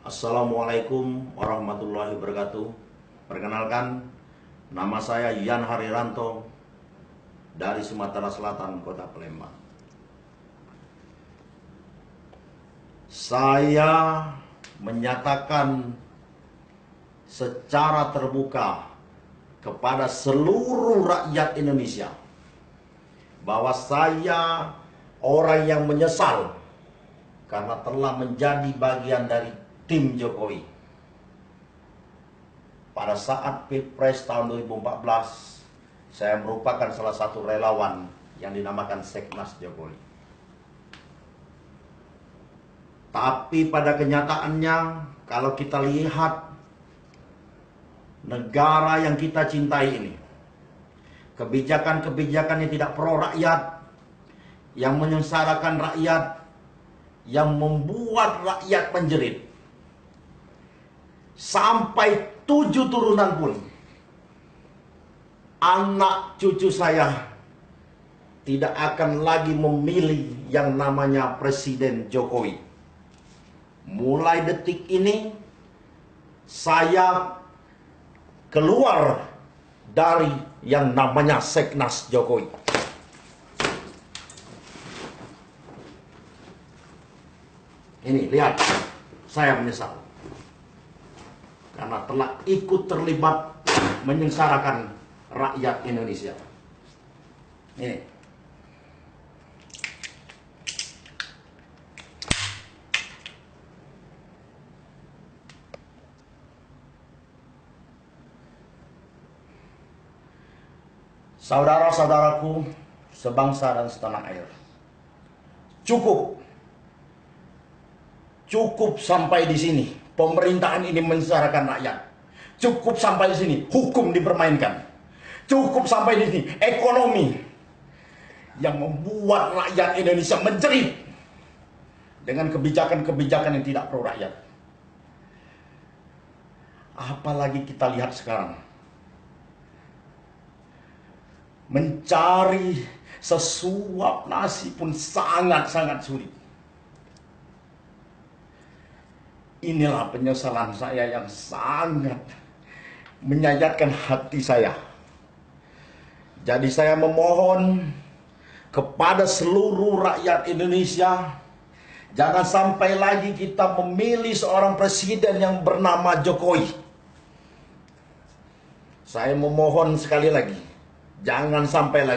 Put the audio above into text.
Assalamualaikum warahmatullahi wabarakatuh. Perkenalkan, nama saya Yan Hariranto dari Sumatera Selatan, Kota Palembang. Saya menyatakan secara terbuka kepada seluruh rakyat Indonesia bahwa saya orang yang menyesal karena telah menjadi bagian dari tim Jokowi. Pada saat Pilpres tahun 2014, saya merupakan salah satu relawan yang dinamakan Seknas Jokowi. Tapi pada kenyataannya, kalau kita lihat negara yang kita cintai ini, kebijakan-kebijakan yang tidak pro rakyat, yang menyengsarakan rakyat, yang membuat rakyat menjerit, sampai 7 turunan pun anak cucu saya tidak akan lagi memilih yang namanya Presiden Jokowi. Mulai detik ini saya keluar dari yang namanya Seknas Jokowi. Ini lihat, saya menyesal karena telah ikut terlibat menyengsarakan rakyat Indonesia. Ini. Saudara-saudaraku sebangsa dan setanah air. Cukup sampai di sini. Pemerintahan ini menyengsarakan rakyat. Cukup sampai di sini, hukum dipermainkan. Cukup sampai di sini, ekonomi yang membuat rakyat Indonesia menjerit dengan kebijakan-kebijakan yang tidak pro rakyat. Apalagi kita lihat sekarang, mencari sesuap nasi pun sangat-sangat sulit. Inilah penyesalan saya yang sangat menyayatkan hati saya. Jadi saya memohon kepada seluruh rakyat Indonesia, jangan sampai lagi kita memilih seorang presiden yang bernama Jokowi. Saya memohon sekali lagi, jangan sampai lagi